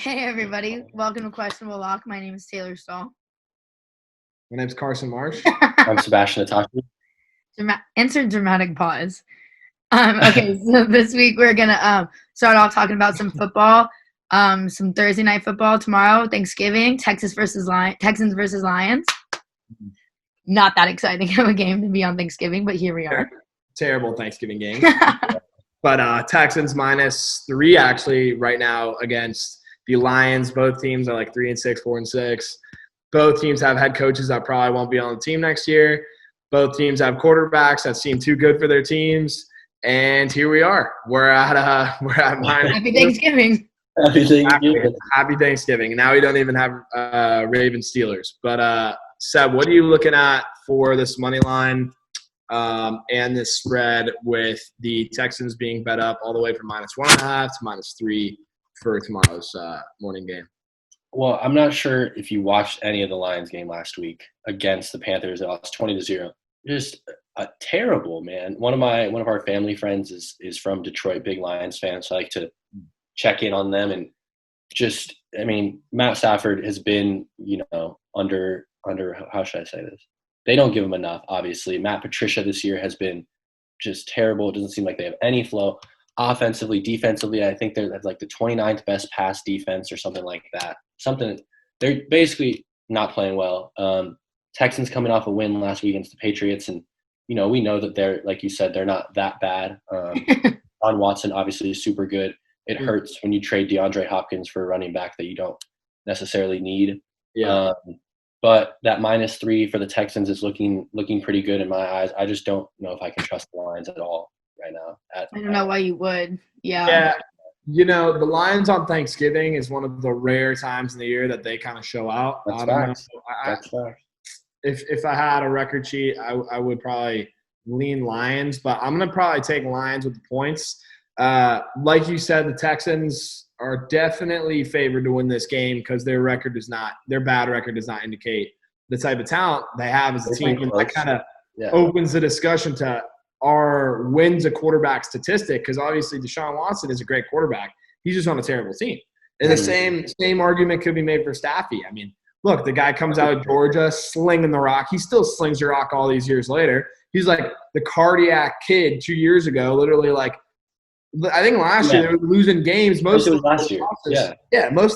Hey everybody, welcome to Questionable Lock. My name is Taylor Stahl. My name's Carson Marsh. I'm Sebastian Itachi. Insert dramatic pause. Okay, so this week we're gonna start off talking about some football, some Thursday night football tomorrow, Thanksgiving, Texans versus Lions. Not that exciting of a game to be on Thanksgiving, but here we are. Terrible Thanksgiving game. But Texans -3 actually right now against the Lions. Both teams are like 3-6, 4-6. Both teams have head coaches that probably won't be on the team next year. Both teams have quarterbacks that seem too good for their teams. And here we are. We're at -. Happy Thanksgiving. Happy Thanksgiving. Now we don't even have Ravens Steelers. But Seb, what are you looking at for this money line and this spread with the Texans being bet up all the way from -1.5 to -3 for tomorrow's morning game? Well, I'm not sure if you watched any of the Lions game last week against the Panthers. They lost 20-0. Just terrible, man. One of our family friends is from Detroit, big Lions fan, so I like to check in on them. And just, I mean, Matt Stafford has been, under how should I say this? They don't give him enough, obviously. Matt Patricia this year has been just terrible. It doesn't seem like they have any flow. Offensively, defensively, I think they're like the 29th best pass defense or something like that. They're basically not playing well. Texans coming off a win last week against the Patriots, and we know that they're, like you said, they're not that bad. John Watson obviously is super good. It hurts when you trade DeAndre Hopkins for a running back that you don't necessarily need. Yeah. But that -3 for the Texans is looking pretty good in my eyes. I just don't know if I can trust the Lions at all right now. I don't know why you would. Yeah. The Lions on Thanksgiving is one of the rare times in the year that they kind of show out. That's facts. If I had a record sheet, I would probably lean Lions, but I'm going to probably take Lions with the points. Like you said, the Texans are definitely favored to win this game because their bad record does not indicate the type of talent they have as a team. And that kind of opens the discussion to our wins a quarterback statistic, because obviously Deshaun Watson is a great quarterback. He's just on a terrible team. And the same argument could be made for Staffy. I mean, look, the guy comes out of Georgia slinging the rock. He still slings the rock all these years later. He's like the cardiac kid 2 years ago, literally like, I think last year they were losing games. Most of the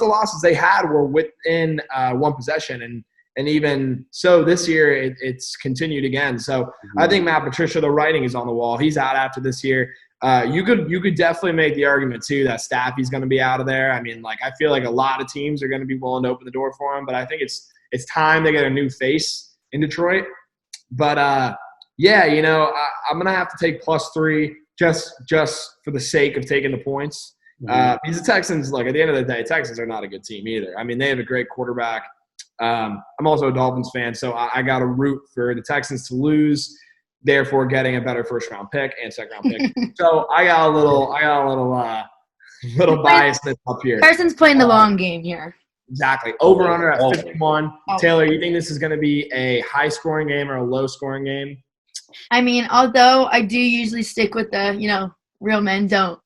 losses they had were within one possession, and even so this year it's continued again. So I think Matt Patricia, the writing is on the wall. He's out after this year. You could definitely make the argument too that Staffy's going to be out of there. I mean, like, I feel like a lot of teams are going to be willing to open the door for him, but I think it's time they get a new face in Detroit. But I'm going to have to take +3 just for the sake of taking the points. Because the Texans, like, at the end of the day, Texans are not a good team either. I mean, they have a great quarterback. I'm also a Dolphins fan, so I got to root for the Texans to lose, therefore getting a better first-round pick and second-round pick. So I got a little biasness up here. Carson's playing the long game here. Exactly. Over/under at 51. Taylor, you think this is going to be a high-scoring game or a low-scoring game? I mean, although I do usually stick with the, real men don't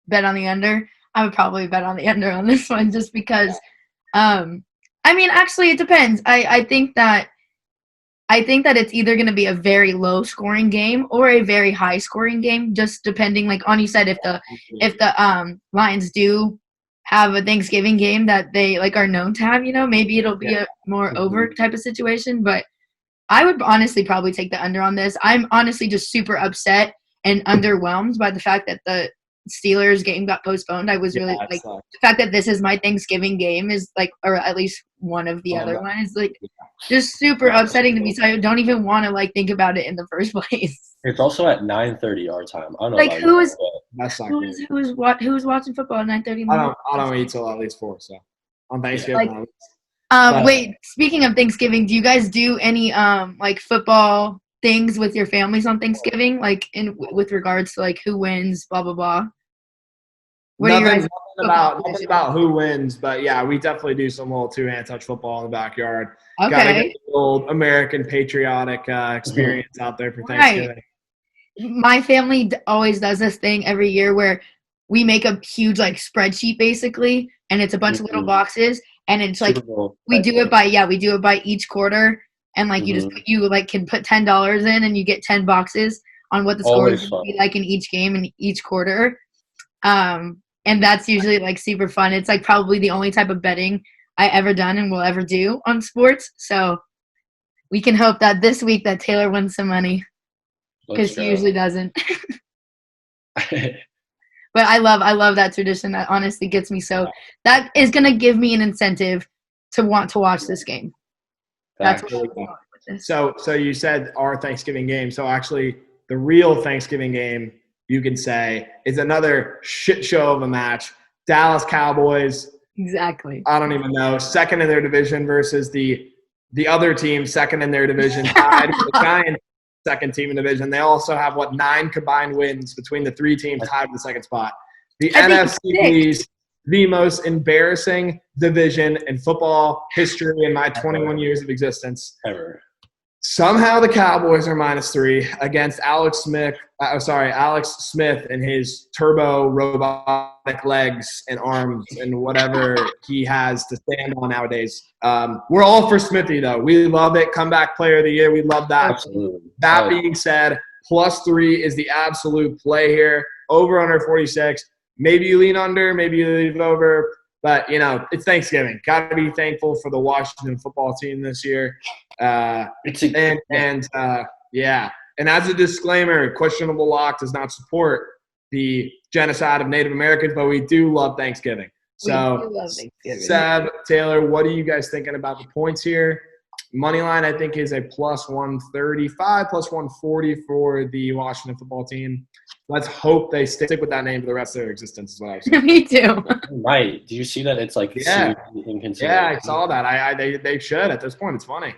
bet on the under, I would probably bet on the under on this one just because actually it depends. I think that it's either going to be a very low scoring game or a very high scoring game, just depending, like on you said, if the Lions do have a Thanksgiving game that they are known to have, maybe it'll be a more over type of situation, but I would honestly probably take the under on this. I'm honestly just super upset and underwhelmed by the fact that the Steelers game got postponed. I was really the fact that this is my Thanksgiving game is or at least one of the other ones, just super upsetting to me. So I don't even want to think about it in the first place. It's also at 9:30 our time. I don't know. Who's watching football at 9:30? I don't eat till at least 4. So on Thanksgiving. Wait, speaking of Thanksgiving, do you guys do any football things with your families on Thanksgiving, with regards to who wins, blah blah blah? Nothing about who wins, but yeah, we definitely do some little two-hand touch football in the backyard. Okay. Gotta get the old American patriotic experience out there for Thanksgiving. Right. My family always does this thing every year where we make a huge spreadsheet basically and it's a bunch of little boxes, and it's like Super Bowl. we do it by each quarter, and like you can put $10 in, and you get 10 boxes on what the score is going to be like in each game and each quarter. And that's usually like super fun. It's like probably the only type of betting I ever done and will ever do on sports. So we can hope that this week that Taylor wins some money, because she usually doesn't. But I love that tradition. That honestly gets me so. That is going to give me an incentive to want to watch this game. That's what I'm going with this. So you said our Thanksgiving game. So actually, the real Thanksgiving game, you can say, is another shit show of a match. Dallas Cowboys. Exactly. I don't even know. Second in their division versus the other team, second in their division, tied with the Giants, second team in division. They also have, 9 combined wins between the 3 teams tied for the second spot. The NFC East, the most embarrassing division in football history in my 21 years of existence. Ever. Somehow the Cowboys are -3 against Alex Smith and his turbo robotic legs and arms and whatever he has to stand on nowadays. We're all for Smithy, though. We love it. Comeback player of the year. We love that. Absolutely. That being said, +3 is the absolute play here. Over under 46. Maybe you lean under, maybe you leave over. But, it's Thanksgiving. Got to be thankful for the Washington football team this year. And as a disclaimer, Questionable Lock does not support the genocide of Native Americans, but we do love Thanksgiving. So, Seb, Taylor, what are you guys thinking about the points here? Moneyline, I think, is a +135, +140 for the Washington football team. Let's hope they stick with that name for the rest of their existence, is what I was saying. Me too. Right. Do you see that? It's like inconsistent. Yeah, I saw that. They should at this point. It's funny.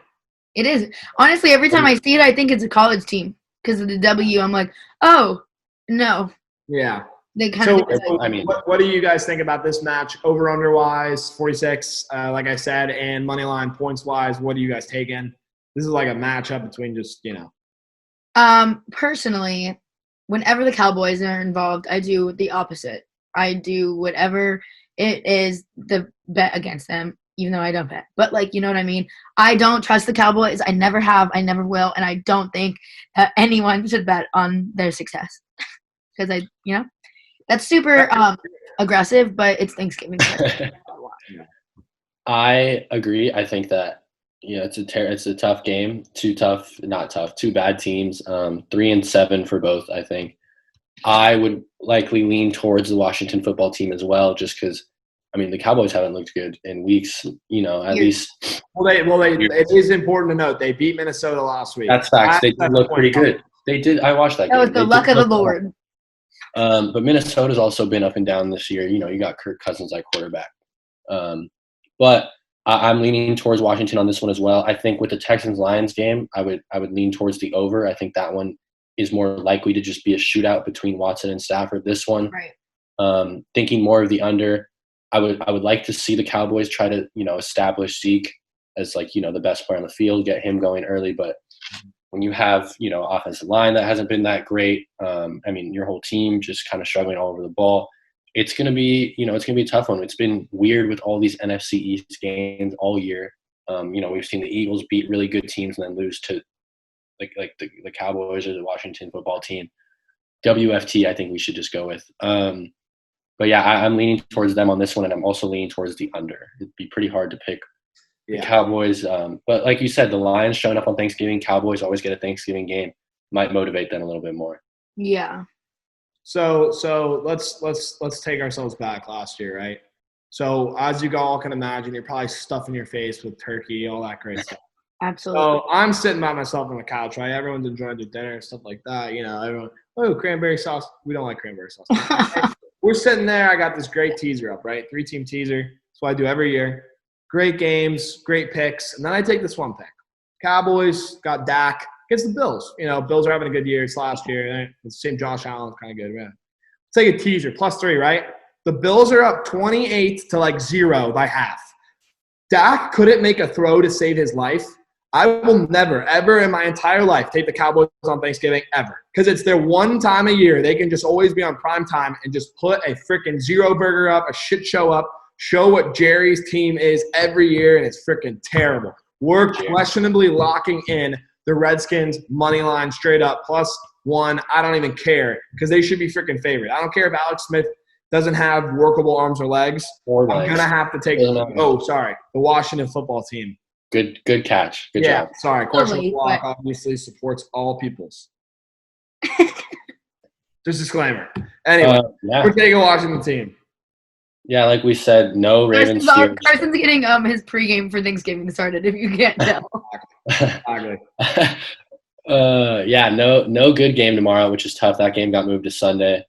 It is. Honestly, every time I see it, I think it's a college team because of the W. I'm like, oh, no. Yeah. They kind of. What do you guys think about this match? Over under wise, 46, like I said, and money line points wise. What are you guys taking? This is like a matchup between just Personally, whenever the Cowboys are involved, I do the opposite. I do whatever it is the bet against them, even though I don't bet. But you know what I mean? I don't trust the Cowboys. I never have. I never will. And I don't think that anyone should bet on their success because that's super aggressive, but it's Thanksgiving. I agree. I think that it's a tough game. Too bad teams. 3-7 for both. I think I would likely lean towards the Washington football team as well, just because. The Cowboys haven't looked good in weeks. At least. Well, it is important to note they beat Minnesota last week. That's facts. They did look pretty good. They did. I watched that game. That was the luck of the Lord. But Minnesota's also been up and down this year. You got Kirk Cousins at quarterback. But I'm leaning towards Washington on this one as well. I think with the Texans-Lions game, I would lean towards the over. I think that one is more likely to just be a shootout between Watson and Stafford. This one, right. Thinking more of the under. I would like to see the Cowboys try to, establish Zeke as the best player on the field, get him going early. But when you have, offensive line that hasn't been that great, your whole team just kind of struggling all over the ball, it's going to be, it's going to be a tough one. It's been weird with all these NFC East games all year. We've seen the Eagles beat really good teams and then lose to the Cowboys or the Washington football team. WFT, I think we should just go with. But yeah, I'm leaning towards them on this one, and I'm also leaning towards the under. It'd be pretty hard to pick the Cowboys. But like you said, the Lions showing up on Thanksgiving, Cowboys always get a Thanksgiving game, might motivate them a little bit more. Yeah. So let's take ourselves back last year, right? So as you all can imagine, you're probably stuffing your face with turkey, all that great stuff. Absolutely. So I'm sitting by myself on the couch, right? Everyone's enjoying their dinner and stuff like that. Everyone, cranberry sauce. We don't like cranberry sauce. We're sitting there. I got this great teaser up, right? 3-team teaser. That's what I do every year. Great games, great picks. And then I take this one pick. Cowboys got Dak against the Bills. Bills are having a good year. It's last year. The same Josh Allen's kind of good, man. Take a teaser, +3, right? The Bills are up 28-0 by half. Dak couldn't make a throw to save his life. I will never, ever in my entire life take the Cowboys on Thanksgiving, ever. Because it's their one time a year. They can just always be on prime time and just put a freaking zero burger up, a shit show up show what Jerry's team is every year, and it's freaking terrible. We're questionably locking in the Redskins money line straight up +1. I don't even care because they should be freaking favorite. I don't care if Alex Smith doesn't have workable arms or legs. I'm going to have to take the Washington football team. Good catch. Good job. Sorry. Question block obviously supports all peoples. Just disclaimer. Anyway, we're taking Washington team. Yeah, like we said, no Ravens. Carson's getting his pregame for Thanksgiving started, if you can't tell. No good game tomorrow, which is tough. That game got moved to Sunday.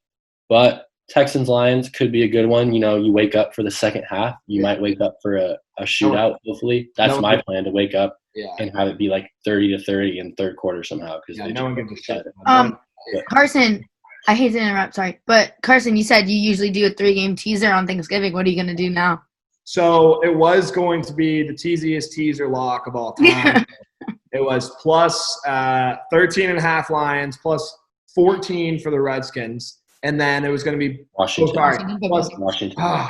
But Texans-Lions could be a good one. You know, you wake up for the second half. You might wake up for a shootout, hopefully. That's my plan, to wake up and have it be like 30-30 in third quarter somehow. No one gives a shit. Carson, I hate to interrupt, sorry. But, Carson, you said you usually do a 3-game teaser on Thanksgiving. What are you going to do now? So it was going to be the teasiest teaser lock of all time. It was plus 13.5 Lions, plus 14 for the Redskins. And then it was going to be Washington.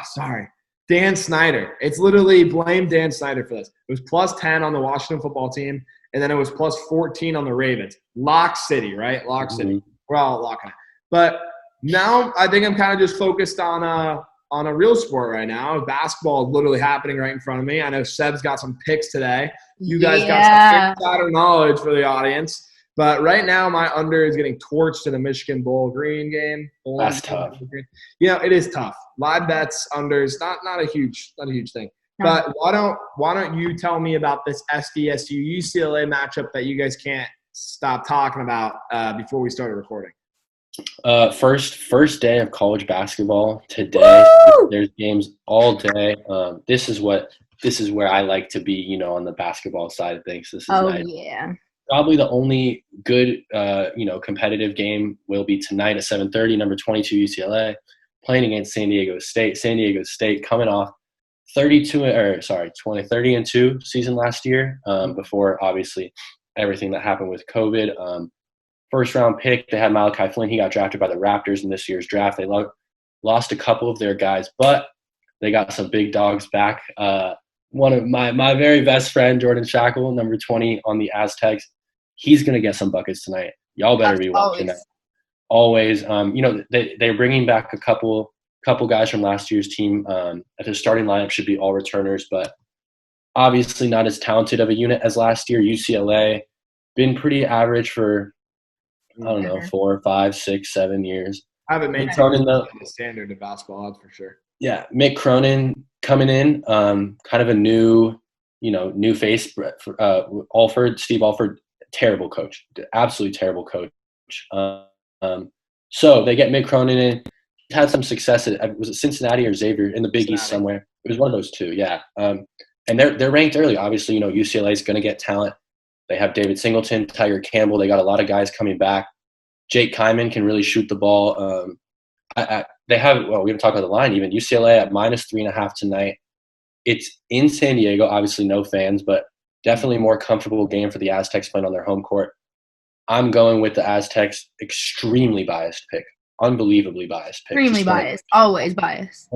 Sorry. Dan Snyder. It's literally blame Dan Snyder for this. It was plus 10 on the Washington football team, and then it was plus 14 on the Ravens. Lock City, right? Lock City. We're all locking it. But now I think I'm kind of just focused on a real sport right now. Basketball is literally happening right in front of me. I know Seb's got some picks today. You guys got some insider knowledge for the audience. But right now, my under is getting torched in the Michigan Bowl Green game. That's tough. You know, it is tough. Live bets, unders, not a huge thing. No. But why don't you tell me about this SDSU UCLA matchup that you guys can't stop talking about before we started recording? First day of college basketball today. Woo! There's games all day. This is where I like to be. You know, on the basketball side of things. This is nice. Yeah. Probably the only good, competitive game will be tonight at 7:30. Number 22 UCLA playing against San Diego State. San Diego State coming off 30-2 season last year. Before obviously everything that happened with COVID. First round pick, they had Malachi Flynn. He got drafted by the Raptors in this year's draft. They lost a couple of their guys, but they got some big dogs back. One of my very best friend, Jordan Shackle, number 20 on the Aztecs. He's going to get some buckets tonight. Y'all better be watching that. Always. They're bringing back a couple guys from last year's team. At the starting lineup should be all returners, but obviously not as talented of a unit as last year. UCLA been pretty average for, 4, 5, 6, 7 years. I haven't maintained the standard of basketball odds for sure. Yeah, Mick Cronin coming in, kind of a new face. Steve Alford, terrible coach, absolutely terrible coach. So they get Mick Cronin in. He had some success was it Cincinnati or Xavier in the Big East somewhere? It was one of those two, yeah. And they're ranked early. Obviously, UCLA is going to get talent. They have David Singleton, Tiger Campbell. They got a lot of guys coming back. Jake Kyman can really shoot the ball. We haven't talked about the line even. UCLA at -3.5 tonight. It's in San Diego, obviously no fans, but definitely more comfortable game for the Aztecs playing on their home court. I'm going with the Aztecs. Extremely biased pick. Unbelievably biased pick. Extremely biased. Always biased.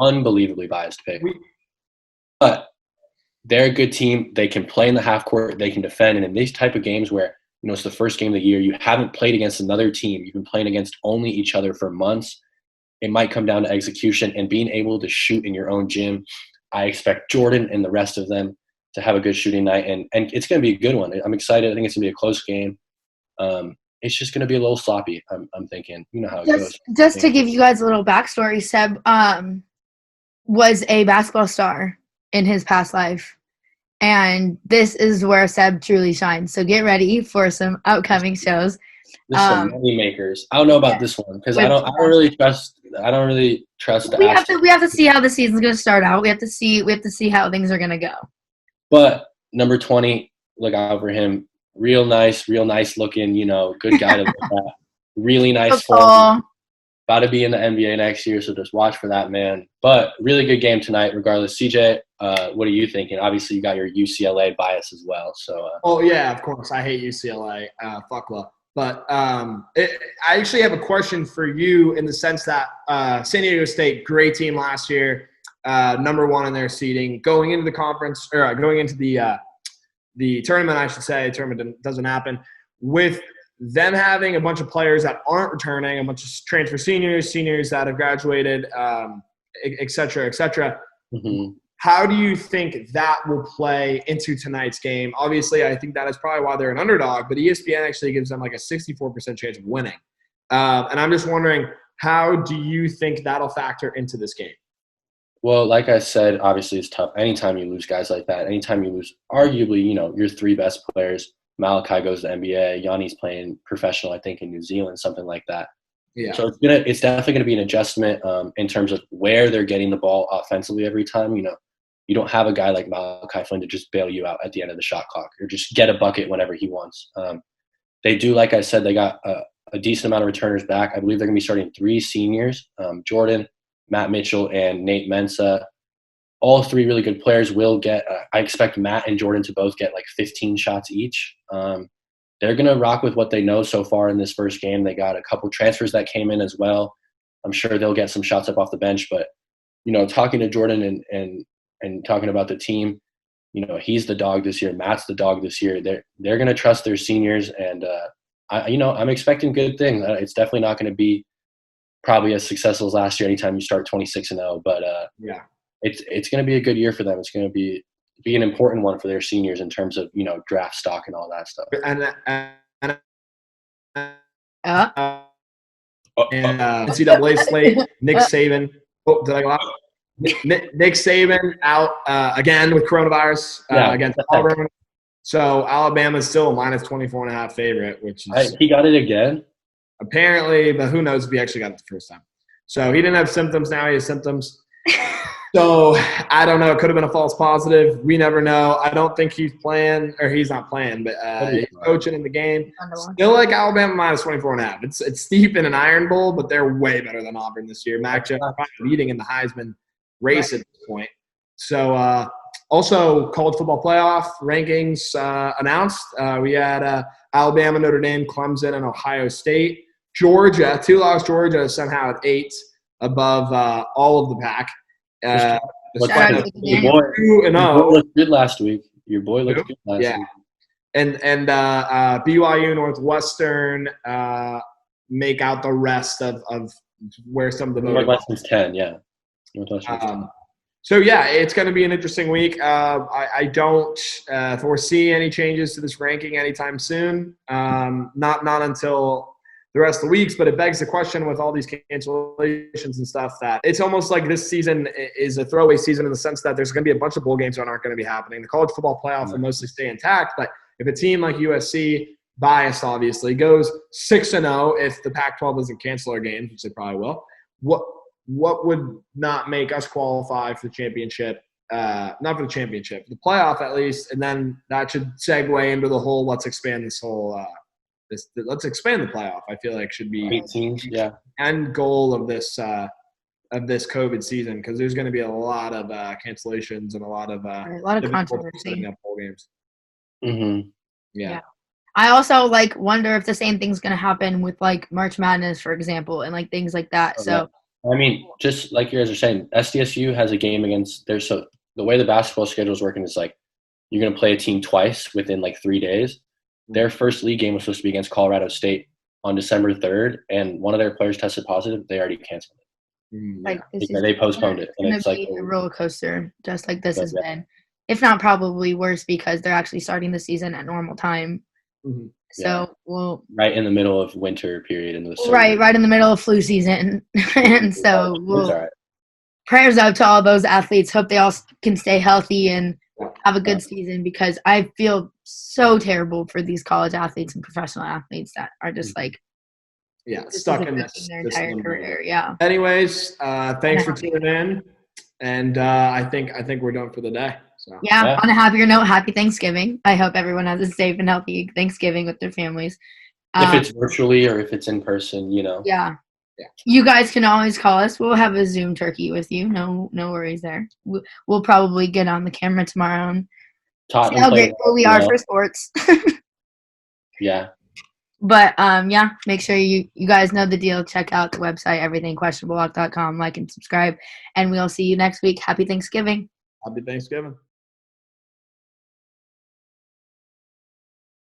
Unbelievably biased pick. But they're a good team. They can play in the half court. They can defend. And in these type of games where, it's the first game of the year, you haven't played against another team. You've been playing against only each other for months. It might come down to execution and being able to shoot in your own gym. I expect Jordan and the rest of them to have a good shooting night. And it's going to be a good one. I'm excited. I think it's going to be a close game. It's just going to be a little sloppy, I'm thinking. You know how it goes. Just to give you guys a little backstory, Seb was a basketball star in his past life. And this is where Seb truly shines. So get ready for some upcoming shows. This is some money makers. I don't know about this one because I don't really trust. I don't really trust. We have to see how the season's going to start out. We have to see how things are going to go. But number 20, look out for him. Real nice looking. Good guy to look at. Really nice form. About to be in the NBA next year, so just watch for that, man. But really good game tonight, regardless. CJ, what are you thinking? Obviously, you got your UCLA bias as well. So. Oh yeah, of course. I hate UCLA. Fuck love. But I actually have a question for you in the sense that San Diego State, great team last year. number one in their seeding, going into the conference or going into the tournament, I should say. Tournament doesn't happen with them having a bunch of players that aren't returning, a bunch of transfer seniors that have graduated, et cetera, et cetera. Mm-hmm. How do you think that will play into tonight's game? Obviously, I think that is probably why they're an underdog, but ESPN actually gives them like a 64% chance of winning. And I'm just wondering, how do you think that'll factor into this game? Well, like I said, obviously it's tough. Anytime you lose guys like that, anytime you lose arguably, your three best players, Malachi goes to NBA, Yanni's playing professional, I think, in New Zealand, something like that. Yeah. So it's definitely going to be an adjustment in terms of where they're getting the ball offensively every time. You don't have a guy like Malachi Flynn to just bail you out at the end of the shot clock or just get a bucket whenever he wants. They do, like I said, they got a decent amount of returners back. I believe they're going to be starting three seniors, Jordan, Matt Mitchell, and Nate Mensah. All three really good players will get I expect Matt and Jordan to both get like 15 shots each. They're going to rock with what they know so far in this first game. They got a couple transfers that came in as well. I'm sure they'll get some shots up off the bench. But, talking to Jordan and talking about the team, he's the dog this year. Matt's the dog this year. They're going to trust their seniors. And, I'm expecting good things. It's definitely not going to be probably as successful as last year anytime you start 26-0. But yeah. It's going to be a good year for them. It's going to be an important one for their seniors in terms of draft stock and all that stuff. NCAA slate, Nick Saban. Oh, did I go out? Nick Saban out again with coronavirus against Auburn. So Alabama's still a minus 24.5 favorite, which is he got it again. Apparently, but who knows if he actually got it the first time. So he didn't have symptoms. Now he has symptoms. So I don't know. It could have been a false positive. We never know. I don't think he's playing, or he's not playing, but he's coaching in the game. Still like Alabama minus 24.5. It's steep in an Iron Bowl, but they're way better than Auburn this year. Mac Jones leading in the Heisman race at this point. So also college football playoff rankings announced. We had Alabama, Notre Dame, Clemson, and Ohio State. Georgia, 2-loss Georgia is somehow at 8 above all of the pack. Your boy looked good last week. Your boy looked good last week. And BYU, Northwestern make out the rest of where some of the voting. Northwestern's 10, yeah. Northwestern's 10. So, yeah, it's going to be an interesting week. I don't foresee any changes to this ranking anytime soon. Not until the rest of the weeks, but it begs the question with all these cancellations and stuff that it's almost like this season is a throwaway season in the sense that there's going to be a bunch of bowl games that aren't going to be happening. The college football playoff will mostly stay intact, but if a team like USC, biased obviously, goes 6-0 if the Pac-12 doesn't cancel their games, which they probably will, what would not make us qualify for the championship? Not for the championship, the playoff at least, and then that should segue into the whole let's expand this whole let's expand the playoff. I feel like should be 8 teams, yeah. End goal of this COVID season because there's going to be a lot of cancellations and a lot of controversy. Bowl games. Mm-hmm. Yeah. I also wonder if the same thing's going to happen with March Madness, for example, and things like that. Oh, so, I mean, just like you guys are saying, SDSU has a game against their. So the way the basketball schedule is working is you're going to play a team twice within 3 days. Their first league game was supposed to be against Colorado State on December 3rd, and one of their players tested positive. They already canceled it. They postponed it. And it's going to be a roller coaster, just like this has been. If not probably worse because they're actually starting the season at normal time. Mm-hmm. So we'll – right in the middle of winter period. In the right in the middle of flu season. And so prayers up to all those athletes. Hope they all can stay healthy and have a good season because I feel so terrible for these college athletes and professional athletes that are just stuck in their entire career. Yeah. Anyways, thanks for tuning in, and I think we're done for the day. So. Yeah. On a happier note, happy Thanksgiving. I hope everyone has a safe and healthy Thanksgiving with their families. If it's virtually or if it's in person, Yeah. You guys can always call us. We'll have a Zoom turkey with you. No worries there. We'll probably get on the camera tomorrow and see how grateful we are for sports. Yeah. But yeah, make sure you guys know the deal. Check out the website, everythingquestionablewalk.com. Like and subscribe, and we'll see you next week. Happy Thanksgiving. Happy Thanksgiving.